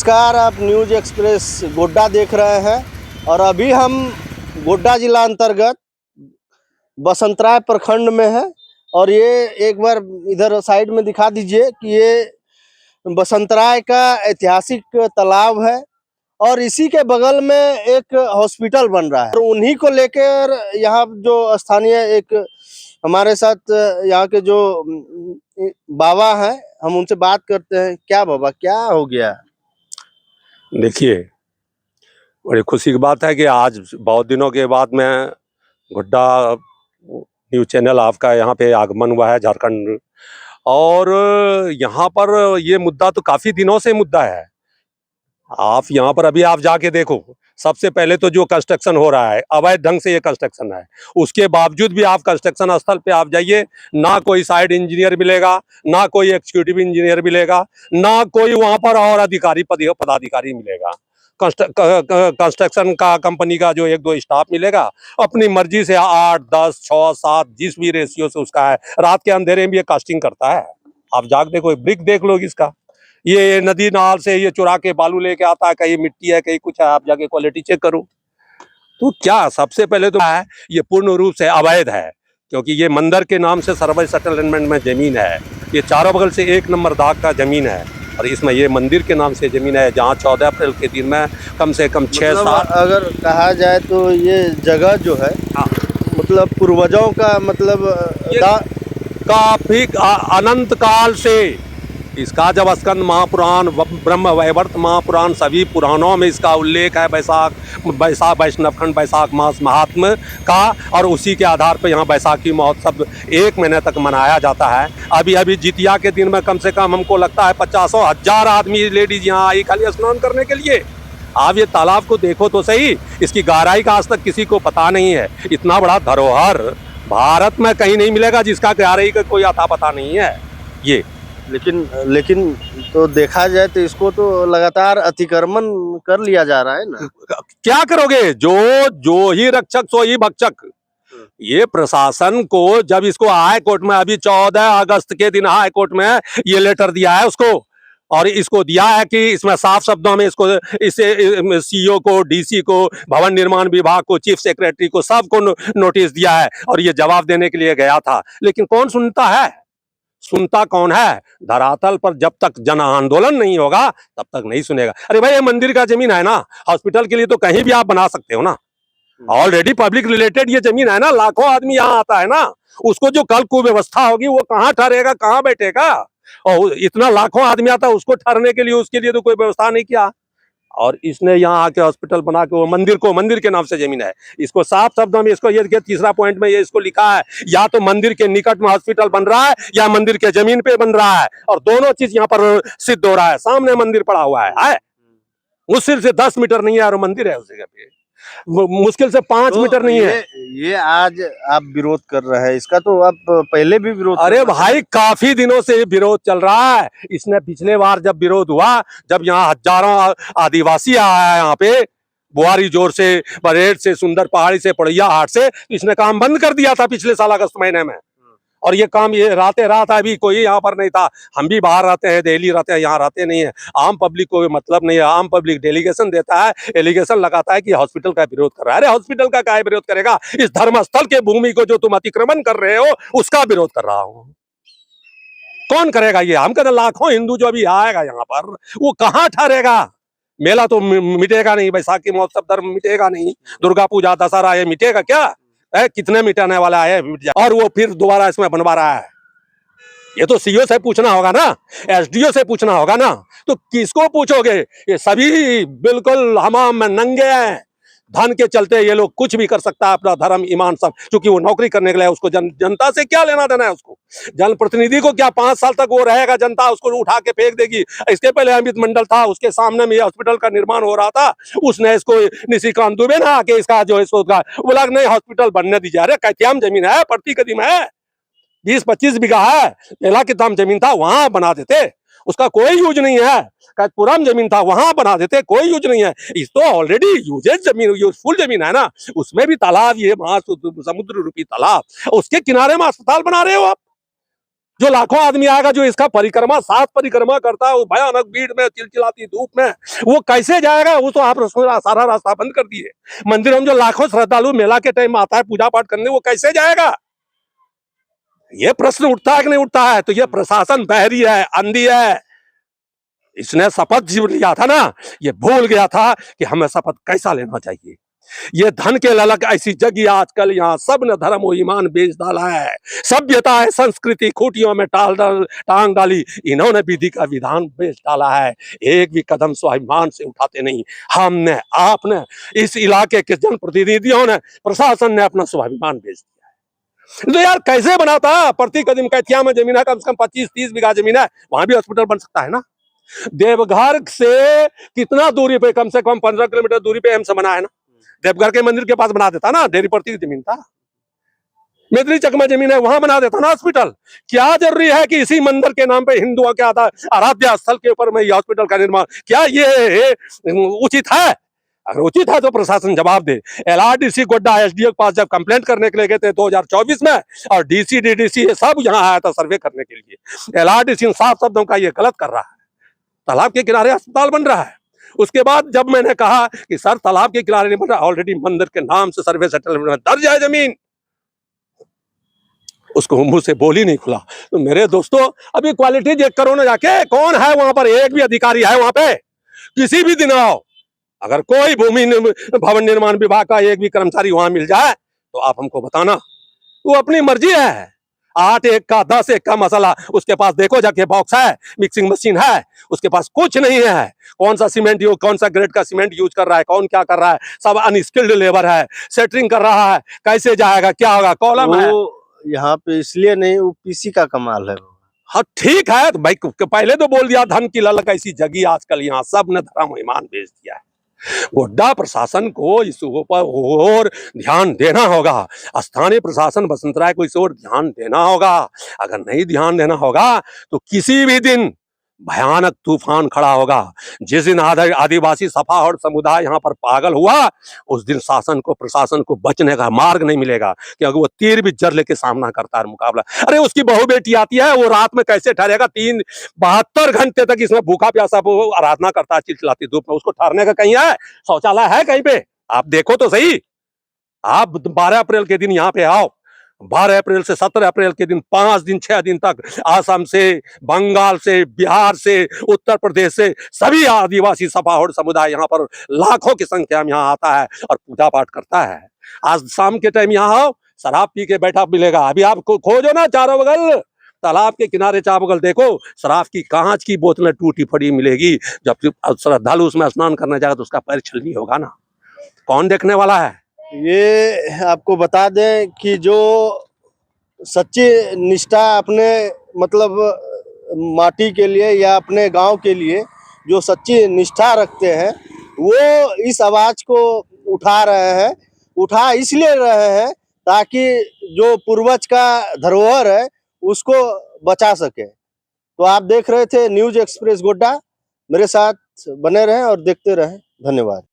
नमस्कार, आप news express Godda देख रहे हैं और अभी हम गोड्डा जिला अंतर्गत बसंतराय प्रखंड में है। और ये एक बार इधर साइड में दिखा दीजिए कि ये बसंतराय का ऐतिहासिक तालाब है और इसी के बगल में एक हॉस्पिटल बन रहा है। और उन्हीं को लेकर यहाँ जो स्थानीय एक हमारे साथ यहाँ के जो बाबा हैं, हम उनसे बात करते हैं। क्या बाबा, क्या हो गया? देखिए, बड़ी खुशी की बात है कि आज बहुत दिनों के बाद में गोड्डा न्यूज़ चैनल आपका यहाँ पे आगमन हुआ है झारखंड। और यहाँ पर ये मुद्दा तो काफी दिनों से मुद्दा है। आप यहाँ पर अभी आप जाके देखो, सबसे पहले तो जो कंस्ट्रक्शन हो रहा है अवैध ढंग से, ये कंस्ट्रक्शन है। उसके बावजूद भी आप कंस्ट्रक्शन स्थल पे आप जाइए, ना कोई साइड इंजीनियर मिलेगा, ना कोई एग्जीक्यूटिव इंजीनियर मिलेगा, ना कोई वहां पर और अधिकारी पदाधिकारी मिलेगा। कंस्ट्रक्शन का कंपनी का जो एक दो स्टाफ मिलेगा, अपनी मर्जी से 8, 10, 6, 7 जिस भी रेशियो से उसका है, रात के अंधेरे में ये कास्टिंग करता है। आप जाके देखो, ब्रिक देख लो इसका, ये नदी नाल से ये चुरा के बालू लेके आता है, कहीं मिट्टी है कहीं कुछ है, आप जाके क्वालिटी चेक करो। तो क्या सबसे पहले तो है ये पूर्ण रूप से अवैध है, क्योंकि ये मंदिर के नाम से सर्वे सेटलमेंट में जमीन है। ये चारों बगल से 1 नंबर दाग का जमीन है और इसमें ये मंदिर के नाम से जमीन है, जहाँ 14 अप्रैल के दिन में कम से कम 6-7 अगर कहा जाए तो ये जगह जो है, मतलब पूर्वजों का, मतलब काफी अनंत काल से इसका, जब स्कंद महापुराण, ब्रह्म वैवर्त महापुराण, सभी पुराणों में इसका उल्लेख है। बैसाख वैष्णवखंड बैसाख मास महात्म का, और उसी के आधार पर यहाँ बैसाखी महोत्सव 1 महीने तक मनाया जाता है। अभी जितिया के दिन में कम से कम हमको लगता है 50,000 आदमी लेडीज यहाँ आई खाली स्नान करने के लिए। आप ये तालाब को देखो तो सही, इसकी गहराई का आज तक किसी को पता नहीं है। इतना बड़ा धरोहर भारत में कहीं नहीं मिलेगा जिसका गहराई का कोई अता पता नहीं है ये। लेकिन तो देखा जाए तो इसको तो लगातार अतिक्रमण कर लिया जा रहा है ना। क्या करोगे? जो ही रक्षक सो ही भक्षक। ये प्रशासन को, जब इसको हाई कोर्ट में अभी 14 अगस्त के दिन हाई कोर्ट में ये लेटर दिया है उसको, और इसको दिया है कि इसमें साफ शब्दों में इसको, इसे सीईओ को, डीसी को, भवन निर्माण विभाग को, चीफ सेक्रेटरी को, सबको नोटिस दिया है और ये जवाब देने के लिए गया था। लेकिन कौन सुनता है? सुनता कौन है? धरातल पर जब तक जन आंदोलन नहीं होगा तब तक नहीं सुनेगा। अरे भाई, ये मंदिर का जमीन है ना, हॉस्पिटल के लिए तो कहीं भी आप बना सकते हो ना। ऑलरेडी पब्लिक रिलेटेड ये जमीन है ना, लाखों आदमी यहाँ आता है ना। उसको जो कल कुव्यवस्था होगी वो कहाँ ठहरेगा, कहाँ बैठेगा? और इतना लाखों आदमी आता है, उसको ठहरने के लिए, उसके लिए तो कोई व्यवस्था नहीं किया। और इसने यहाँ आके हॉस्पिटल बना के वो मंदिर के नाम से जमीन है। इसको साफ शब्दों में, इसको ये तीसरा पॉइंट में ये इसको लिखा है, या तो मंदिर के निकट में हॉस्पिटल बन रहा है या मंदिर के जमीन पे बन रहा है, और दोनों चीज यहाँ पर सिद्ध हो रहा है। सामने मंदिर पड़ा हुआ है? मुश्किल से 10 मीटर नहीं है और मंदिर है उस जगह पे, मुश्किल से 5 मीटर नहीं है। ये आज आप विरोध कर रहे हैं, इसका तो आप पहले भी विरोध। अरे भाई, काफी दिनों से विरोध चल रहा है। इसने पिछले बार जब विरोध हुआ, जब यहाँ हजारों आदिवासी आया यहाँ पे, बुआरी जोर से, परेड से, सुंदर पहाड़ी से, पड़ैया हाट से, इसने काम बंद कर दिया था पिछले साल अगस्त महीने में। और ये काम ये रात अभी कोई यहाँ पर नहीं था। हम भी बाहर रहते हैं, दिल्ली रहते हैं, यहाँ रहते नहीं है। आम पब्लिक को मतलब नहीं है। आम पब्लिक डेलीगेशन देता है, एलिगेशन लगाता है कि हॉस्पिटल का विरोध कर रहा है। अरे हॉस्पिटल का क्या विरोध करेगा? इस धर्मस्थल के भूमि को जो तुम अतिक्रमण कर रहे हो उसका विरोध कर रहा हूँ। कौन करेगा ये? हम कहते लाखों हिंदू जो अभी आएगा यहाँ पर, वो कहाँ ठहरेगा? मेला तो मिटेगा नहीं, बैसाखी महोत्सव धर्म मिटेगा नहीं, दुर्गा पूजा, दशहरा, ये मिटेगा क्या? कितने मिटाने वाला है? और वो फिर दोबारा इसमें बनवा रहा है। ये तो सीईओ से पूछना होगा ना, एसडीओ से पूछना होगा ना। तो किसको पूछोगे? ये सभी बिल्कुल हमाम में नंगे हैं। धन के चलते ये लोग कुछ भी कर सकता है, अपना धर्म ईमान सब, क्योंकि वो नौकरी करने के लिए, उसको जनता से क्या लेना देना है? उसको जनप्रतिनिधि को क्या 5 साल तक वो रहेगा, जनता उसको उठा के फेंक देगी? इसके पहले अमित मंडल था, उसके सामने में हॉस्पिटल का निर्माण हो रहा था, उसने इसको निशिकांत दुबे ना आके इसका जो है बोला नहीं हॉस्पिटल बनने दीजिए। अरे कैथियाम जमीन है, पड़ती कदीम है, 20-25 बीघा है, पहला के दाम जमीन था, वहां बना देते, उसका कोई यूज नहीं है। पुरान जमीन था, वहां बना देते, कोई यूज नहीं है। इस तो ऑलरेडी यूजेज जमीन, यूजफुल जमीन है ना, उसमें भी तालाब, ये समुद्र रूपी तालाब, उसके किनारे में अस्पताल बना रहे हो आप। जो लाखों आदमी आएगा, जो इसका परिक्रमा 7 परिक्रमा करता है, वो भयानक भीड़ में, चिलचिलाती धूप में, वो कैसे जाएगा? वो तो आप सारा रास्ता बंद कर दिए। मंदिरों में जो लाखों श्रद्धालु मेला के टाइम आता है पूजा पाठ करने, वो कैसे जाएगा? ये प्रश्न उठता है कि नहीं उठता है? तो ये प्रशासन बहरी है, अंधी है। इसने शपथ जो लिया था ना, ये भूल गया था कि हमें शपथ कैसा लेना चाहिए। ये धन के ललक ऐसी जगी आजकल, यहाँ सब ने धर्म और ईमान बेच डाला है। सभ्यता है, संस्कृति खूटियों में टांग डाली। इन्होंने विधि का विधान बेच डाला है। एक भी कदम स्वाभिमान से उठाते नहीं। हमने, आपने, इस इलाके के जनप्रतिनिधियों ने, प्रशासन ने अपना स्वाभिमान बेच दिया। तो यार कैसे बनाता? प्रति कदम कैथिया में जमीन है, कम से कम 25-30 बीघा जमीन है, वहां भी हॉस्पिटल बन सकता है ना। देवघर से कितना दूरी पे, कम से कम 15 किलोमीटर दूरी पे एम्स बना है ना। देवघर के मंदिर के पास बना देता ना, डेरी प्रति की जमीन था। मेदरी चक में जमीन है, वहां बना देता ना हॉस्पिटल। क्या जरूरी है कि इसी मंदिर के नाम पे हिंदुओं के आराध्य स्थल के ऊपर में ये हॉस्पिटल का निर्माण? क्या ये उचित है? अगर उचित है तो प्रशासन जवाब दे। LRDC गोड्डा SDO के पास जब कंप्लेंट करने के लिए गए थे 2024 में, और DC DDC ये सब यहाँ आया था सर्वे करने के लिए, LRDC साफ शब्दों का ये गलत कर रहा है। तालाब के किनारे अस्पताल बन रहा है। उसके बाद जब मैंने कहा कि सर तालाब के किनारे नहीं बन रहा, ऑलरेडी मंदिर के नाम से सर्वे सेटलमेंट में दर्ज है जमीन, उसको मुंह से बोल ही नहीं खुला। तो मेरे दोस्तों, अभी क्वालिटी चेक करो ना जाके, कौन है वहां पर? एक भी अधिकारी है वहां पे? किसी भी दिन आओ, अगर कोई भूमि भवन निर्माण विभाग का एक भी कर्मचारी वहां मिल जाए तो आप हमको बताना। वो अपनी मर्जी है। 8 एक का 10 एक का मसाला, उसके पास देखो जाके बॉक्स है, मिक्सिंग मशीन है, उसके पास कुछ नहीं है। कौन सा सीमेंट यूज, कौन सा ग्रेड का सीमेंट यूज कर रहा है, कौन क्या कर रहा है, सब अनस्किल्ड लेबर है, सेटरिंग कर रहा है। कैसे जाएगा, क्या होगा? कॉलम है यहाँ पे इसलिए नहीं, वो पीसी का कमाल है। हाँ ठीक है, तो भाई पहले तो बोल दिया धन की ललक ऐसी जगी आजकल, यहाँ सब ने धर्म ईमान बेच दिया है। गोड्डा प्रशासन को इस ऊपर और ध्यान देना होगा। स्थानीय प्रशासन बसंतराय को इस ओर ध्यान देना होगा। अगर नहीं ध्यान देना होगा तो किसी भी दिन भयानक तूफान खड़ा होगा। जिस दिन आदिवासी सपा और समुदाय यहाँ पर पागल हुआ, उस दिन शासन को, प्रशासन को बचने का मार्ग नहीं मिलेगा, क्योंकि वो तीर भी जर लेके सामना करता है मुकाबला। अरे उसकी बहू बेटी आती है, वो रात में कैसे ठहरेगा? 72 घंटे तक इसमें भूखा प्यासा वो आराधना करता है चिलचिलाती धूप में। उसको ठहरने का कहीं है? शौचालय है कहीं पे? आप देखो तो सही। आप 12 अप्रैल के दिन यहाँ पे आओ, 12 अप्रैल से 17 अप्रैल के दिन 5 दिन 6 दिन तक आसाम से, बंगाल से, बिहार से, उत्तर प्रदेश से सभी आदिवासी सपा और समुदाय यहाँ पर लाखों की संख्या में यहाँ आता है और पूजा पाठ करता है। आज शाम के टाइम यहाँ आओ, शराब पी के बैठा मिलेगा। अभी आप खोजो ना चारों बगल, तालाब के किनारे चारों बगल देखो, शराब की कांच की बोतलें टूटी पड़ी मिलेगी। जब श्रद्धालु उसमें स्नान करने जाएगा तो उसका पैर छलनी होगा ना। कौन देखने वाला है? ये आपको बता दें कि जो सच्ची निष्ठा अपने मतलब माटी के लिए या अपने गांव के लिए जो सच्ची निष्ठा रखते हैं, वो इस आवाज को उठा रहे हैं। उठा इसलिए रहे हैं ताकि जो पूर्वज का धरोहर है उसको बचा सके। तो आप देख रहे थे न्यूज एक्सप्रेस गोड्डा। मेरे साथ बने रहें और देखते रहें। धन्यवाद।